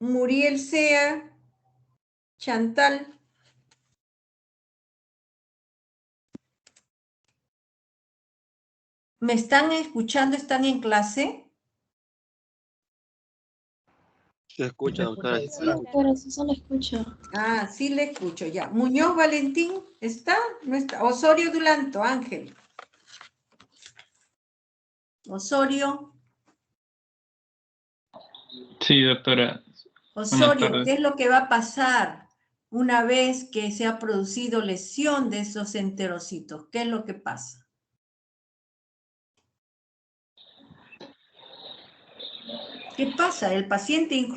Muriel Sea, Chantal. ¿Me están escuchando? ¿Están en clase? Se escucha, doctora. Sí, doctora, sí se la escucha. Ah, sí le escucho ya. Muñoz Valentín, ¿está? ¿No está? Osorio Dulanto, Ángel. Osorio. Sí, doctora. Buenas Osorio, tardes. ¿qué es lo que va a pasar una vez que se ha producido lesión de esos enterocitos? ¿Qué es lo que pasa? ¿Qué pasa? El paciente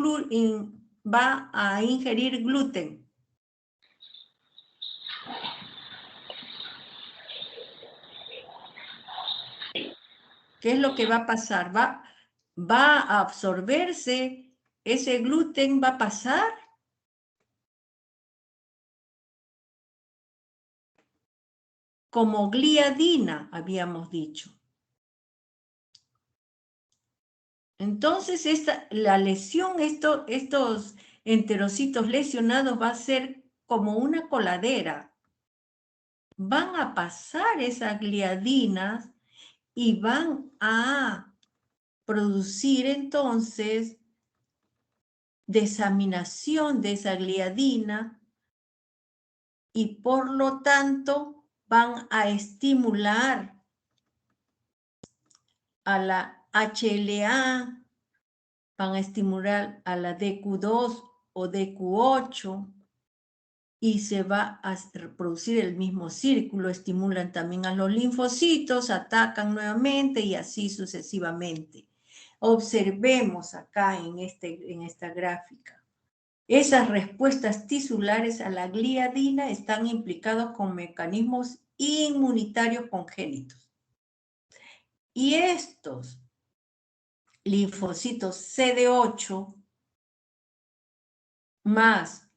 va a ingerir gluten. ¿Qué es lo que va a pasar? Va a absorberse, ese gluten va a pasar. Como gliadina, habíamos dicho. Entonces, la lesión, estos enterocitos lesionados va a ser como una coladera. Van a pasar esas gliadinas y van a producir entonces desaminación de esa gliadina y por lo tanto van a estimular a la HLA, van a estimular a la DQ2 o DQ8 y se va a reproducir el mismo círculo, estimulan también a los linfocitos, atacan nuevamente y así sucesivamente. Observemos acá en esta gráfica. Esas respuestas tisulares a la gliadina están implicados con mecanismos inmunitarios congénitos. Y estos linfocitos CD8 más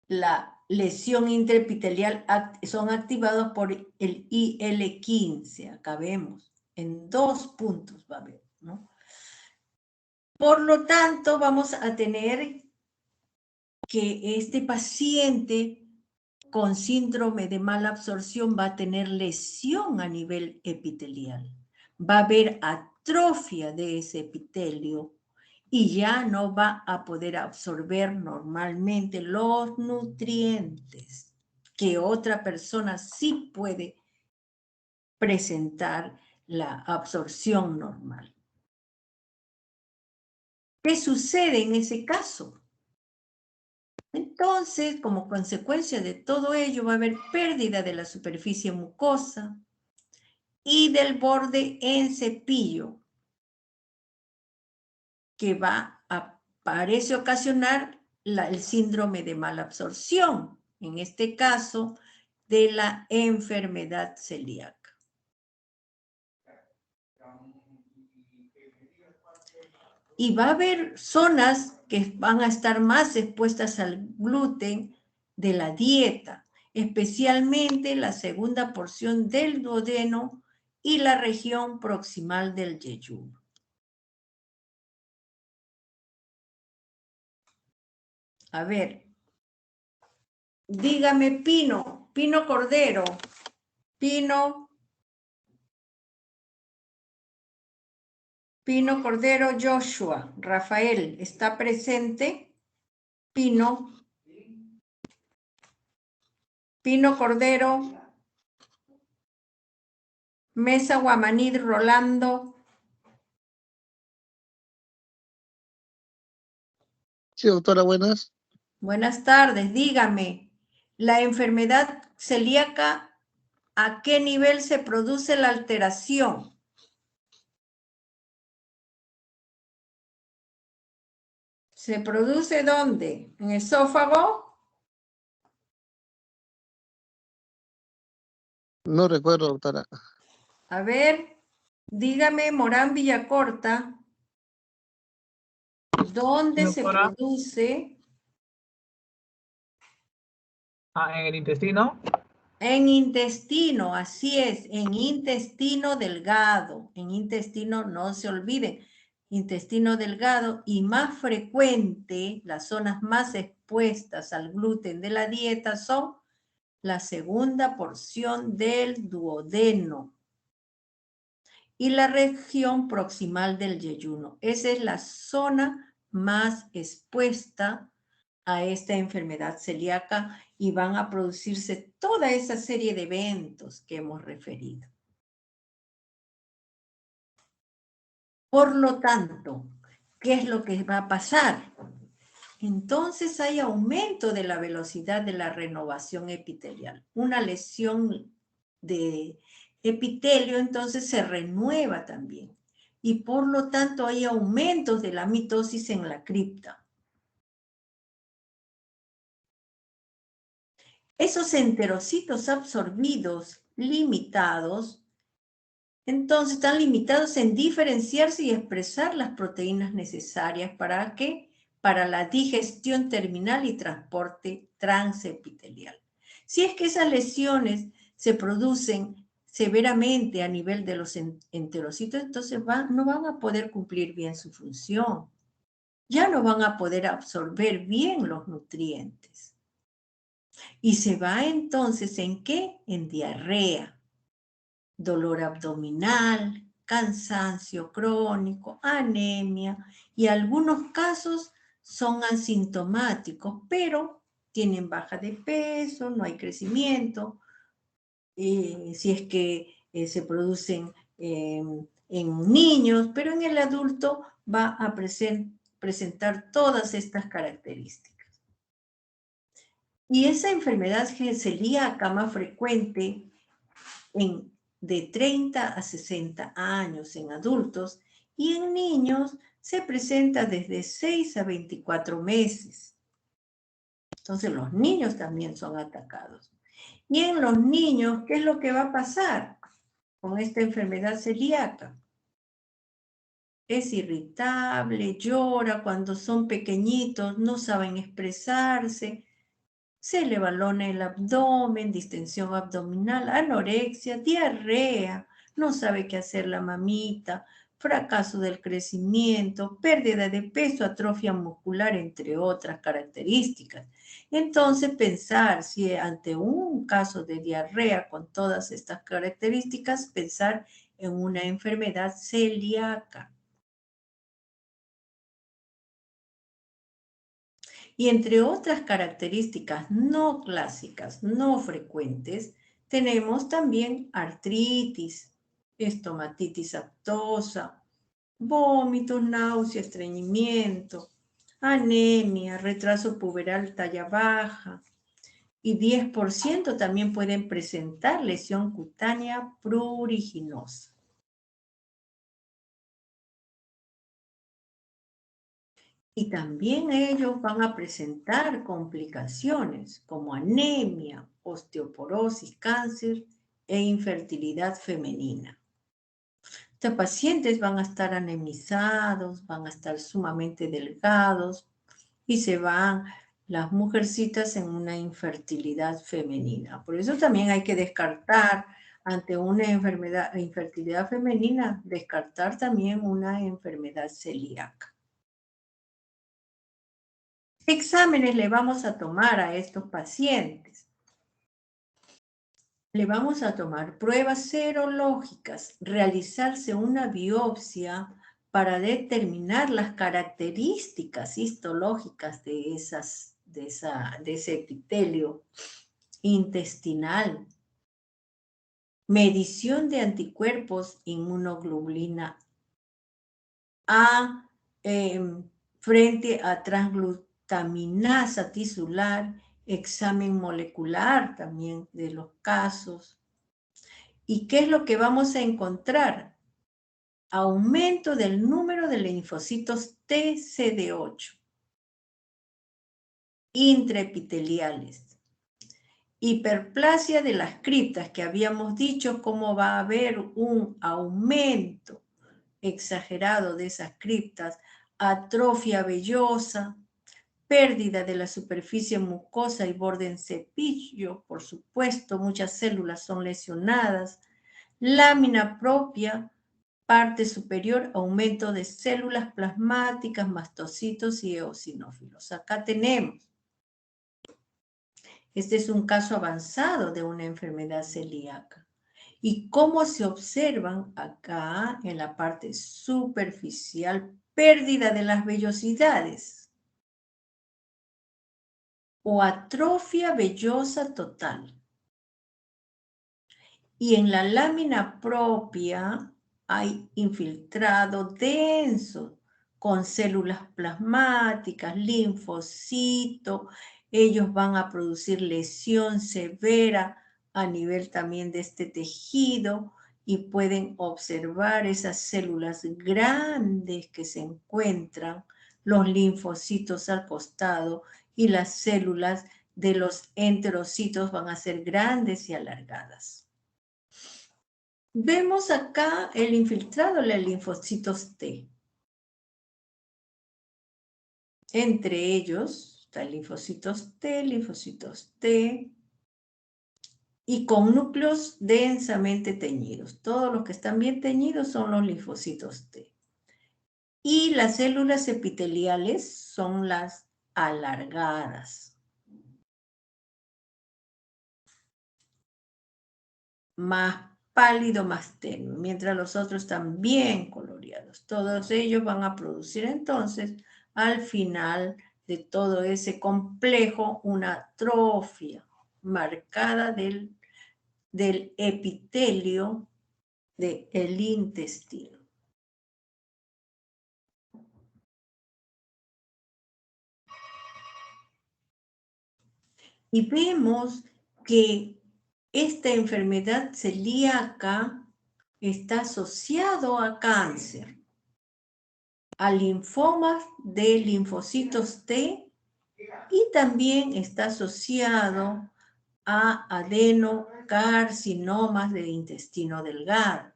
la lesión intraepitelial son activados por el IL-15. Acá vemos, en 2 puntos va a haber, ¿no? Por lo tanto, vamos a tener que este paciente con síndrome de mala absorción va a tener lesión a nivel epitelial. Va a haber atrofia de ese epitelio y ya no va a poder absorber normalmente los nutrientes que otra persona sí puede presentar la absorción normal. ¿Qué sucede en ese caso? Entonces, como consecuencia de todo ello, va a haber pérdida de la superficie mucosa y del borde en cepillo, que parece ocasionar el síndrome de mala absorción, en este caso, de la enfermedad celíaca. Y va a haber zonas que van a estar más expuestas al gluten de la dieta, especialmente la segunda porción del duodeno y la región proximal del yeyuno. A ver, dígame Pino Cordero, Pino Cordero Joshua, Rafael, ¿está presente? Pino Cordero, Mesa Guamanid Rolando. Sí, doctora, buenas. Buenas tardes, dígame, ¿la enfermedad celíaca a qué nivel se produce la alteración? ¿Se produce dónde? ¿En el esófago? No recuerdo, doctora. A ver, dígame, Morán Villacorta, ¿dónde se produce? En el intestino. En intestino, así es, en intestino delgado, en intestino, no se olviden. intestino delgado y más frecuente, las zonas más expuestas al gluten de la dieta son la segunda porción del duodeno y la región proximal del yeyuno. Esa es la zona más expuesta a esta enfermedad celíaca y van a producirse toda esa serie de eventos que hemos referido. Por lo tanto, ¿qué es lo que va a pasar? Entonces hay aumento de la velocidad de la renovación epitelial. Una lesión de epitelio entonces se renueva también. Y por lo tanto hay aumentos de la mitosis en la cripta. Esos enterocitos absorbidos, limitados, entonces están limitados en diferenciarse y expresar las proteínas necesarias para ¿qué? Para la digestión terminal y transporte transepitelial. Si es que esas lesiones se producen severamente a nivel de los enterocitos, entonces no van a poder cumplir bien su función. Ya no van a poder absorber bien los nutrientes. Y se va entonces ¿en qué? En diarrea, dolor abdominal, cansancio crónico, anemia y algunos casos son asintomáticos, pero tienen baja de peso, no hay crecimiento, si es que se producen en niños, pero en el adulto va a presentar todas estas características. Y esa enfermedad celíaca más frecuente de 30 a 60 años en adultos y en niños se presenta desde 6 a 24 meses. Entonces los niños también son atacados. Y en los niños, ¿qué es lo que va a pasar con esta enfermedad celíaca? Es irritable, llora cuando son pequeñitos, no saben expresarse, se le balona el abdomen, distensión abdominal, anorexia, diarrea, no sabe qué hacer la mamita, fracaso del crecimiento, pérdida de peso, atrofia muscular, entre otras características. Entonces, pensar si ante un caso de diarrea con todas estas características, pensar en una enfermedad celíaca. Y entre otras características no clásicas, no frecuentes, tenemos también artritis, estomatitis aftosa, vómitos, náusea, estreñimiento, anemia, retraso puberal talla baja, y 10% también pueden presentar lesión cutánea pruriginosa. Y también ellos van a presentar complicaciones como anemia, osteoporosis, cáncer e infertilidad femenina. Estos pacientes van a estar anemizados, van a estar sumamente delgados y se van las mujercitas en una infertilidad femenina. Por eso también hay que descartar ante una infertilidad femenina, descartar también una enfermedad celíaca. ¿Qué exámenes le vamos a tomar a estos pacientes? Le vamos a tomar pruebas serológicas, realizarse una biopsia para determinar las características histológicas de ese epitelio intestinal. Medición de anticuerpos, inmunoglobulina A frente a transglutaminasa tisular, examen molecular también de los casos. ¿Y qué es lo que vamos a encontrar? Aumento del número de linfocitos TCD8 intraepiteliales. Hiperplasia de las criptas, que habíamos dicho cómo va a haber un aumento exagerado de esas criptas, atrofia vellosa, pérdida de la superficie mucosa y borde en cepillo, por supuesto, muchas células son lesionadas, lámina propia parte superior, aumento de células plasmáticas, mastocitos y eosinófilos. Acá tenemos. Este es un caso avanzado de una enfermedad celíaca. ¿Y cómo se observan acá en la parte superficial? Pérdida de las vellosidades o atrofia vellosa total. Y en la lámina propia hay infiltrado denso con células plasmáticas, linfocitos. Ellos van a producir lesión severa a nivel también de este tejido y pueden observar esas células grandes que se encuentran, los linfocitos al costado y las células de los enterocitos van a ser grandes y alargadas. Vemos acá el infiltrado de los linfocitos T. Entre ellos están linfocitos T, y con núcleos densamente teñidos. Todos los que están bien teñidos son los linfocitos T. Y las células epiteliales son las alargadas. Más pálido, más tenue, mientras los otros están bien coloreados. Todos ellos van a producir entonces, al final de todo ese complejo, una atrofia marcada del epitelio del intestino. Y vemos que esta enfermedad celíaca está asociado a cáncer, a linfomas de linfocitos T y también está asociado a adenocarcinomas del intestino delgado.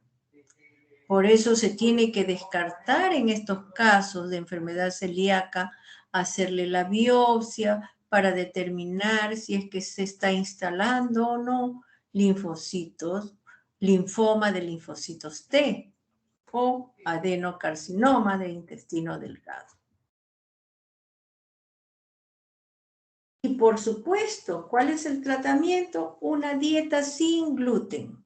Por eso se tiene que descartar en estos casos de enfermedad celíaca, hacerle la biopsia para determinar si es que se está instalando o no linfocitos, linfoma de linfocitos T o adenocarcinoma del intestino delgado. Y por supuesto, ¿cuál es el tratamiento? Una dieta sin gluten.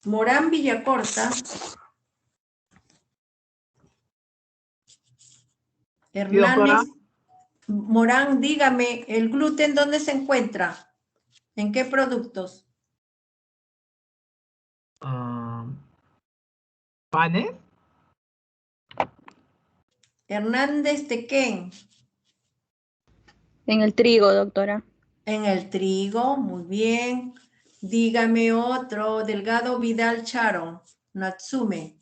Morán Villacorta. Hernández. Morán, dígame, ¿el gluten dónde se encuentra? ¿En qué productos? ¿Panes? Hernández Tequén. En el trigo, doctora. En el trigo, muy bien. Dígame otro, Delgado Vidal Charo, Natsume.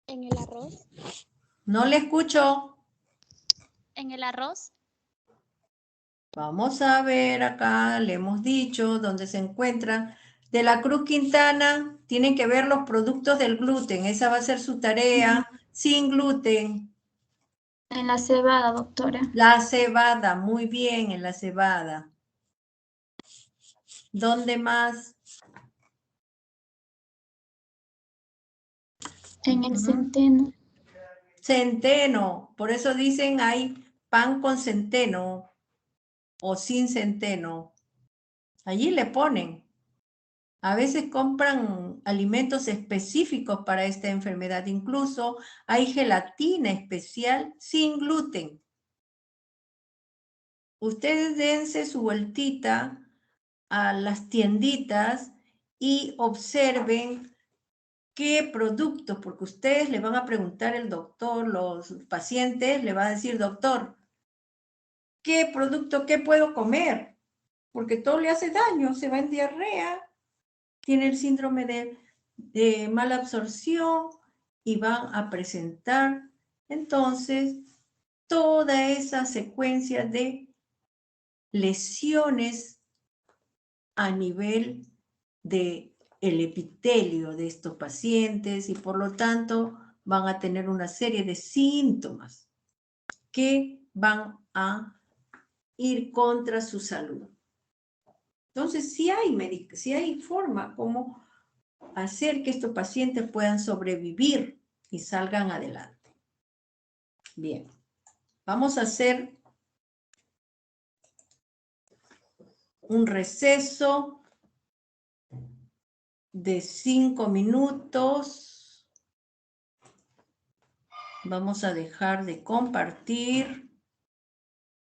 En el arroz. No le escucho. En el arroz. Vamos a ver acá, le hemos dicho dónde se encuentra. De la Cruz Quintana, tienen que ver los productos del gluten. Esa va a ser su tarea, sin gluten. En la cebada, doctora. La cebada, muy bien, en la cebada. ¿Dónde más? En el centeno. Centeno, por eso dicen hay pan con centeno o sin centeno. Allí le ponen. A veces compran alimentos específicos para esta enfermedad. Incluso hay gelatina especial sin gluten. Ustedes dense su vueltita a las tienditas y observen qué productos, porque ustedes le van a preguntar el doctor, los pacientes le van a decir, doctor, ¿qué producto, qué puedo comer? Porque todo le hace daño, se va en diarrea, tiene el síndrome de mala absorción y van a presentar entonces toda esa secuencia de lesiones a nivel del epitelio de estos pacientes y por lo tanto van a tener una serie de síntomas que van a ir contra su salud. Entonces, sí hay forma como hacer que estos pacientes puedan sobrevivir y salgan adelante. Bien, vamos a hacer un receso de 5 minutos. Vamos a dejar de compartir.